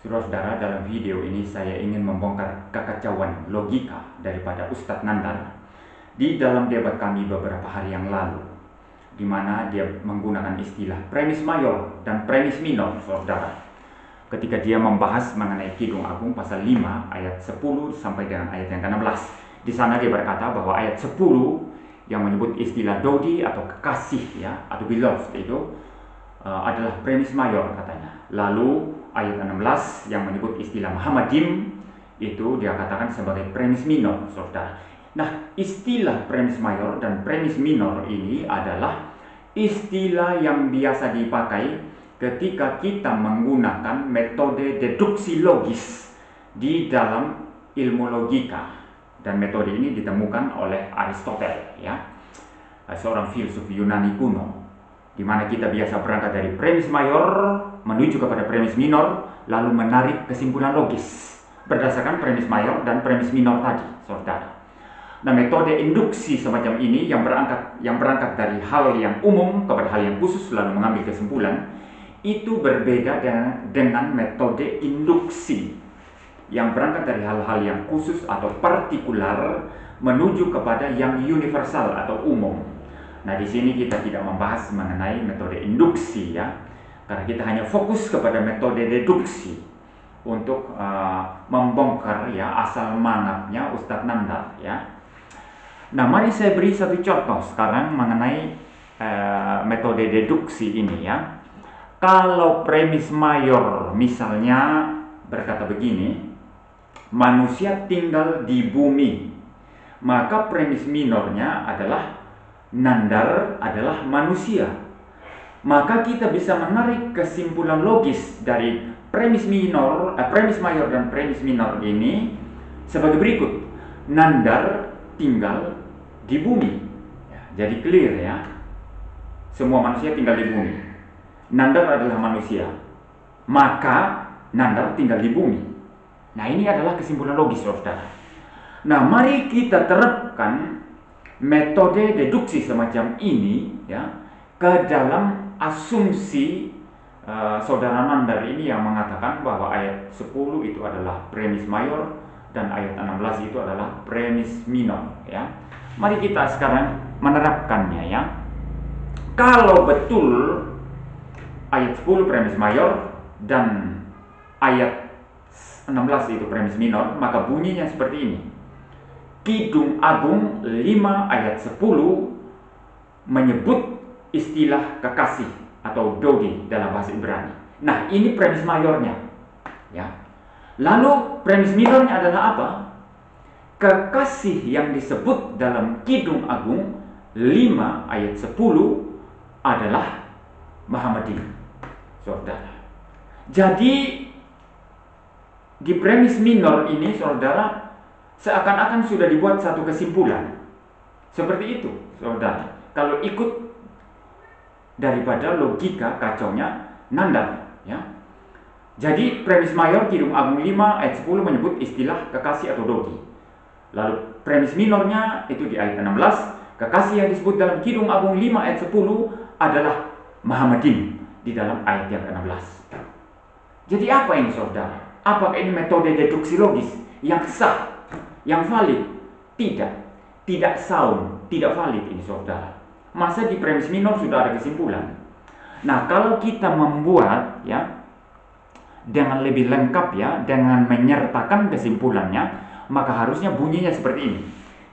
Saudara-saudara, dalam video ini saya ingin membongkar kekacauan logika daripada Ustadz Nandar di dalam debat kami beberapa hari yang lalu, di mana dia menggunakan istilah premis mayor dan premis minor, saudara. Ketika dia membahas mengenai Kidung Agung pasal 5 ayat 10 sampai dengan ayat yang ke-16. Di sana dia berkata bahwa ayat 10 yang menyebut istilah dodi atau kekasih ya, atau beloved itu adalah premis mayor katanya. Lalu ayat 16 yang menyebut istilah Muhammadim itu dia katakan sebagai premis minor, saudara. Nah, istilah premis mayor dan premis minor ini adalah istilah yang biasa dipakai ketika kita menggunakan metode deduksi logis di dalam ilmu logika. Dan metode ini ditemukan oleh Aristoteles, ya, seorang filsuf Yunani kuno, di mana kita biasa berangkat dari premis mayor menuju kepada premis minor, lalu menarik kesimpulan logis berdasarkan premis mayor dan premis minor tadi, saudara. Nah, metode induksi semacam ini yang berangkat dari hal yang umum kepada hal yang khusus lalu mengambil kesimpulan, itu berbeda dengan metode induksi yang berangkat dari hal-hal yang khusus atau partikular menuju kepada yang universal atau umum. Nah, di sini kita tidak membahas mengenai metode induksi ya, karena kita hanya fokus kepada metode deduksi untuk membongkar ya asal manapnya Ustadz Nandar ya. Nah, mari saya beri satu contoh sekarang mengenai metode deduksi ini ya. Kalau premis mayor misalnya berkata begini, manusia tinggal di bumi, maka premis minornya adalah Nandar adalah manusia. Maka kita bisa menarik kesimpulan logis dari premis mayor dan premis minor ini sebagai berikut. Nandar tinggal di bumi. Ya, jadi clear ya. Semua manusia tinggal di bumi. Nandar adalah manusia. Maka Nandar tinggal di bumi. Nah, ini adalah kesimpulan logis, saudara. Nah, mari kita terapkan metode deduksi semacam ini ya ke dalam asumsi saudara Nandar ini yang mengatakan bahwa ayat 10 itu adalah premis mayor dan ayat 16 itu adalah premis minor ya. Mari kita sekarang menerapkannya ya. Kalau betul ayat 10 premis mayor dan ayat 16 itu premis minor, maka bunyinya seperti ini. Kidung Agung 5 ayat 10 menyebut istilah kekasih atau dodi dalam bahasa Ibrani. Nah, ini premis mayornya ya. Lalu premis minornya adalah apa? Kekasih yang disebut dalam Kidung Agung 5 ayat 10 adalah Muhammadin, saudara. Jadi di premis minor ini, saudara, seakan-akan sudah dibuat satu kesimpulan. Seperti itu, saudara. Kalau ikut daripada logika kacaunya Nandar, ya. Jadi premis mayor Kidung Agung 5 ayat 10 menyebut istilah kekasih atau dodi. Lalu premis minornya itu di ayat 16, kekasih yang disebut dalam Kidung Agung 5 ayat 10 adalah Muhammadin di dalam ayat yang ke-16. Jadi apa ini, saudara? Apakah ini metode deduksi logis yang sah, yang valid? Tidak. Tidak sound, tidak valid ini, saudara. Masa di premis minor sudah ada kesimpulan. Nah, kalau kita membuat ya dengan lebih lengkap ya, dengan menyertakan kesimpulannya, maka harusnya bunyinya seperti ini.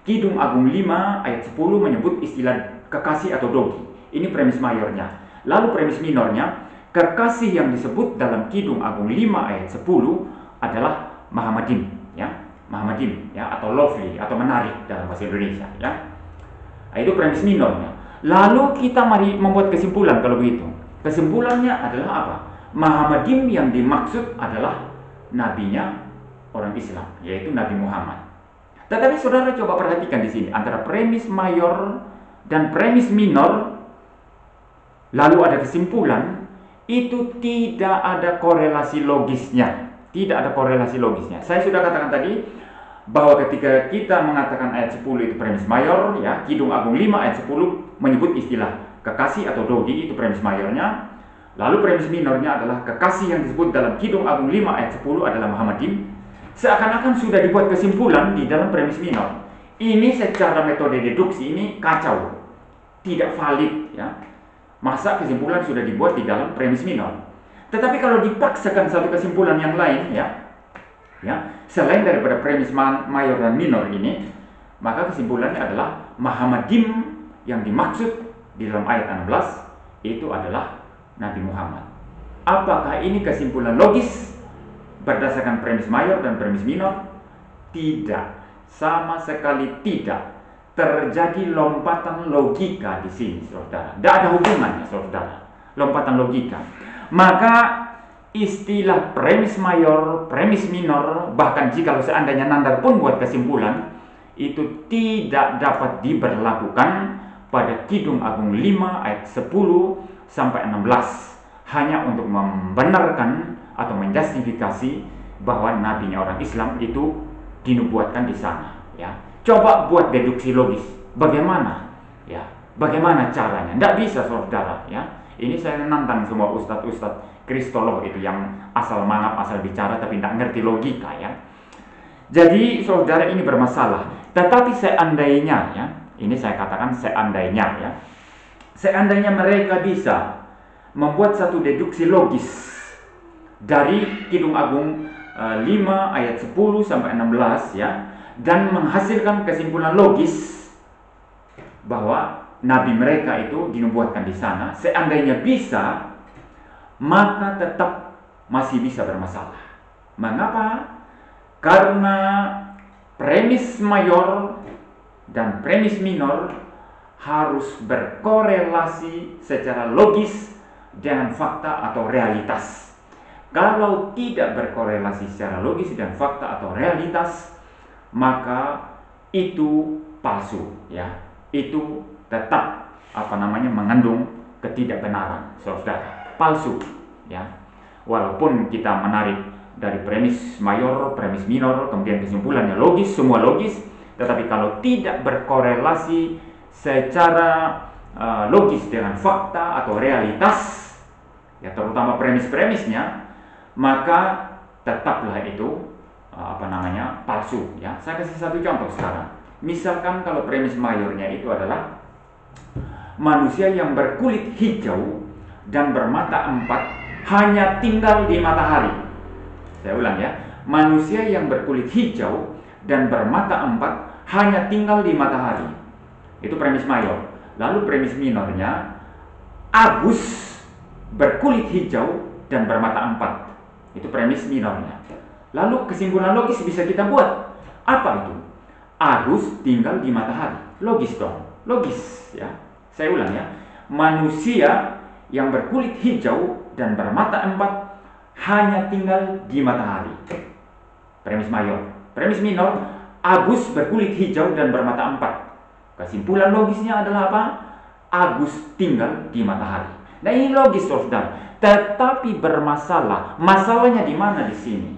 Kidung Agung 5 ayat 10 menyebut istilah kekasih atau dodi. Ini premis mayornya. Lalu premis minornya, kekasih yang disebut dalam Kidung Agung 5 ayat 10 adalah Muhammadin ya. Muhammadin ya, atau lovely atau menarik dalam bahasa Indonesia ya. Nah, itu premis minornya. Lalu kita mari membuat kesimpulan kalau begitu. Kesimpulannya adalah apa? Muhammadin yang dimaksud adalah nabinya orang Islam, yaitu Nabi Muhammad. Tetapi saudara coba perhatikan di sini antara premis mayor dan premis minor, lalu ada kesimpulan, itu tidak ada korelasi logisnya. Tidak ada korelasi logisnya. Saya sudah katakan tadi bahwa ketika kita mengatakan ayat 10 itu premis mayor ya, Kidung Agung 5 ayat 10 menyebut istilah kekasih atau dodi, itu premis mayornya. Lalu premis minornya adalah kekasih yang disebut dalam Kidung Agung 5 ayat 10 adalah Muhammadin. Seakan-akan sudah dibuat kesimpulan di dalam premis minor. Ini secara metode deduksi ini kacau, tidak valid ya. Masa kesimpulan sudah dibuat di dalam premis minor? Tetapi kalau dipaksakan satu kesimpulan yang lain ya, selain daripada premis mayor dan minor ini, maka kesimpulannya adalah Muhammadim yang dimaksud di dalam ayat 16 itu adalah Nabi Muhammad. Apakah ini kesimpulan logis berdasarkan premis mayor dan premis minor? Tidak. Sama sekali tidak terjadi lompatan logika di sini, saudara. Tidak ada hubungannya, saudara. Lompatan logika. Maka istilah premis mayor, premis minor, bahkan jika seandainya Nandar pun buat kesimpulan, itu tidak dapat diberlakukan pada Kidung Agung 5 ayat 10 sampai 16 hanya untuk membenarkan atau menjustifikasi bahwa nabinya orang Islam itu dinubuatkan di sana ya. Coba buat deduksi logis. Bagaimana? Ya. Bagaimana caranya? Tidak bisa, saudara ya. Ini saya nantang semua ustadz-ustadz kristolog itu yang asal mangap, asal bicara tapi tidak ngerti logika ya. Jadi saudara ini bermasalah. Tetapi seandainya ya, ini saya katakan seandainya ya. Seandainya mereka bisa membuat satu deduksi logis dari Kidung Agung 5 ayat 10 sampai 16 ya, dan menghasilkan kesimpulan logis bahwa nabi mereka itu dinubuatkan di sana, seandainya bisa, maka tetap masih bisa bermasalah. Mengapa? Karena premis mayor dan premis minor harus berkorelasi secara logis dengan fakta atau realitas. Kalau tidak berkorelasi secara logis dan fakta atau realitas, maka itu palsu ya. Itu tetap mengandung ketidakbenaran, saudara. Palsu ya. Walaupun kita menarik dari premis mayor, premis minor, kemudian kesimpulannya logis, semua logis, tetapi kalau tidak berkorelasi secara logis dengan fakta atau realitas ya, terutama premis-premisnya, maka tetaplah itu palsu ya. Saya kasih satu contoh sekarang. Misalkan kalau premis mayornya itu adalah manusia yang berkulit hijau dan bermata empat hanya tinggal di matahari. Saya ulang ya. Manusia yang berkulit hijau dan bermata empat hanya tinggal di matahari. Itu premis mayor. Lalu premis minornya, Agus berkulit hijau dan bermata empat. Itu premis minornya. Lalu kesimpulan logis bisa kita buat. Apa itu? Agus tinggal di matahari. Logis dong. Logis ya. Saya ulang ya. Manusia yang berkulit hijau dan bermata empat hanya tinggal di matahari. Premis mayor. Premis minor, Agus berkulit hijau dan bermata empat. Kesimpulan logisnya adalah apa? Agus tinggal di matahari. Nah, ini logis, saudara. Tetapi bermasalah. Masalahnya di mana di sini?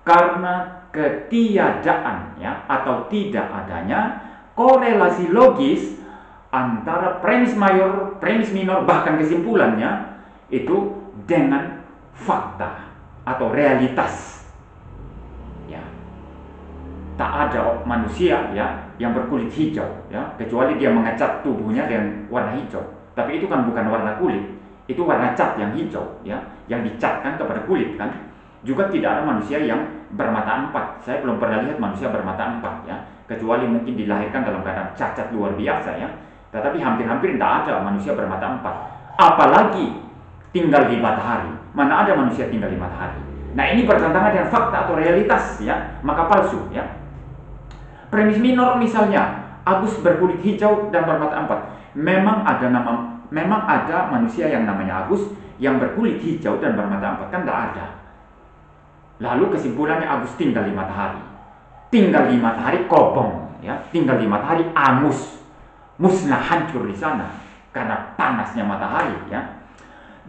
Karena ketiadaan ya, atau tidak adanya korelasi logis antara premis mayor, premis minor, bahkan kesimpulannya itu dengan fakta atau realitas. Ya. Tak ada manusia ya yang berkulit hijau ya, kecuali dia mengecat tubuhnya dengan warna hijau. Tapi itu kan bukan warna kulit, itu warna cat yang hijau ya, yang dicatkan kepada kulit kan. Juga tidak ada manusia yang bermata empat. Saya belum pernah lihat manusia bermata empat ya, kecuali mungkin dilahirkan dalam keadaan cacat luar biasa ya. Tetapi hampir-hampir tidak ada manusia bermata empat. Apalagi tinggal di matahari. Mana ada manusia tinggal di matahari? Nah, ini bertentangan dengan fakta atau realitas ya, maka palsu ya. Premis minor misalnya, Agus berkulit hijau dan bermata empat. Memang ada manusia yang namanya Agus yang berkulit hijau dan bermata empat, kan tidak ada. Lalu kesimpulannya Agus tinggal di matahari. Tinggal di matahari kobong ya, tinggal di matahari angus, musnah, hancur di sana karena panasnya matahari ya.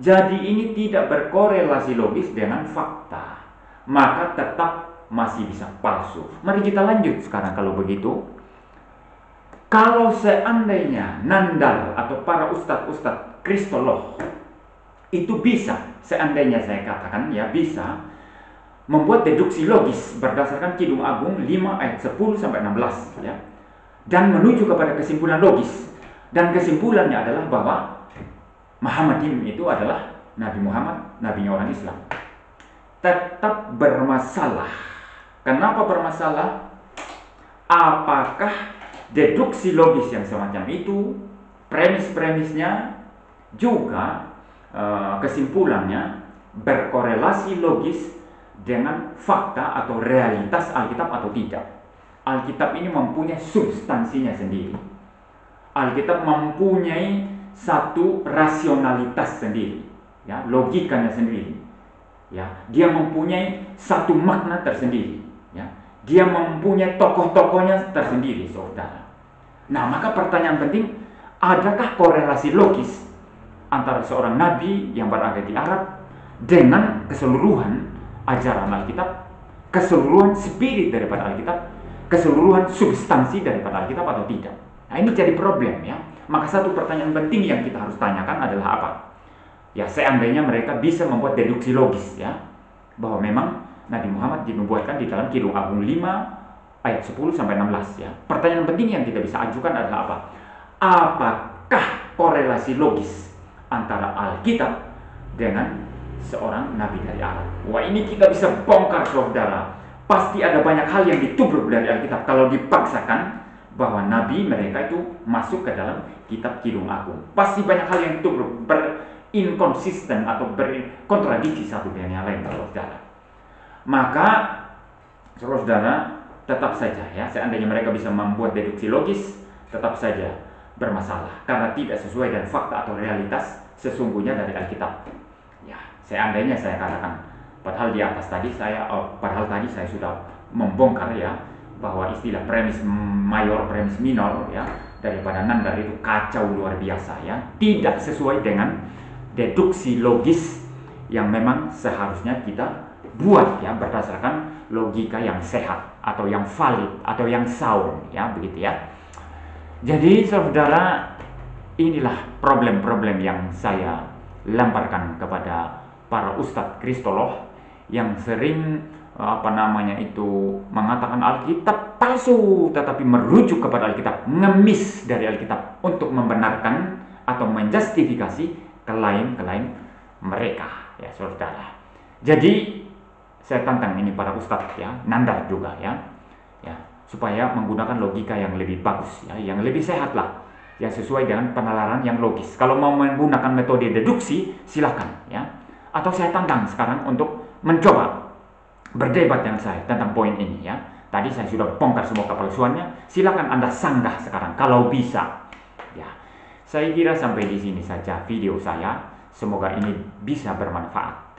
Jadi ini tidak berkorelasi logis dengan fakta, maka tetap masih bisa palsu. Mari kita lanjut sekarang kalau begitu. Kalau seandainya Nandar atau para ustadz-ustadz kristolog itu bisa, seandainya saya katakan ya, bisa membuat deduksi logis berdasarkan Kidung Agung 5 ayat 10 sampai 16 ya, dan menuju kepada kesimpulan logis. Dan kesimpulannya adalah bahwa Muhammadin itu adalah Nabi Muhammad, nabinya orang Islam. Tetap bermasalah. Kenapa bermasalah? Apakah deduksi logis yang semacam itu, premis-premisnya juga kesimpulannya berkorelasi logis dengan fakta atau realitas Alkitab atau tidak? Alkitab ini mempunyai substansinya sendiri. Alkitab mempunyai satu rasionalitas sendiri, ya, logikanya sendiri. Ya, dia mempunyai satu makna tersendiri. Ya, dia mempunyai tokoh-tokohnya tersendiri, saudara. Nah, maka pertanyaan penting, adakah korelasi logis antara seorang nabi yang berada di Arab dengan keseluruhan ajaran Alkitab, keseluruhan spirit daripada Alkitab, keseluruhan substansi daripada Alkitab atau tidak? Nah, ini jadi problem ya. Maka satu pertanyaan penting yang kita harus tanyakan adalah apa? Ya, seandainya mereka bisa membuat deduksi logis ya, bahwa memang Nabi Muhammad dinubuatkan di dalam Kidung Agung 5 ayat 10 sampai 16 ya. Pertanyaan penting yang kita bisa ajukan adalah apa? Apakah korelasi logis antara Alkitab dengan seorang nabi dari Arab? Wah, ini kita bisa bongkar, saudara. Pasti ada banyak hal yang ditubruk dari Alkitab kalau dipaksakan bahwa nabi mereka itu masuk ke dalam kitab Kidung Agung. Pasti banyak hal yang ditubruk, berinkonsisten atau berkontradiksi satu dengan yang lain, saudara. Maka saudara, tetap saja ya, seandainya mereka bisa membuat deduksi logis, tetap saja bermasalah karena tidak sesuai dengan fakta atau realitas sesungguhnya dari Alkitab. Ya, seandainya saya katakan, padahal tadi saya sudah membongkar ya, bahwa istilah premis mayor, premis minor ya, daripada Nandar itu kacau luar biasa ya, tidak sesuai dengan deduksi logis yang memang seharusnya kita buat ya, berdasarkan logika yang sehat atau yang valid atau yang sound ya, begitu ya. Jadi saudara, inilah problem-problem yang saya lemparkan kepada para ustadz kristolog yang sering mengatakan Alkitab palsu, tetapi merujuk kepada Alkitab, ngemis dari Alkitab untuk membenarkan atau menjustifikasi klaim-klaim mereka ya, saudara. Jadi saya tantang ini para ustadz ya, Nandar juga ya, supaya menggunakan logika yang lebih bagus ya, yang lebih sehat lah, yang sesuai dengan penalaran yang logis. Kalau mau menggunakan metode deduksi, silakan ya. Atau saya tantang sekarang untuk mencoba berdebat dengan saya tentang poin ini ya. Tadi saya sudah bongkar semua kepalsuannya. Silakan Anda sanggah sekarang kalau bisa. Ya. Saya kira sampai di sini saja video saya. Semoga ini bisa bermanfaat.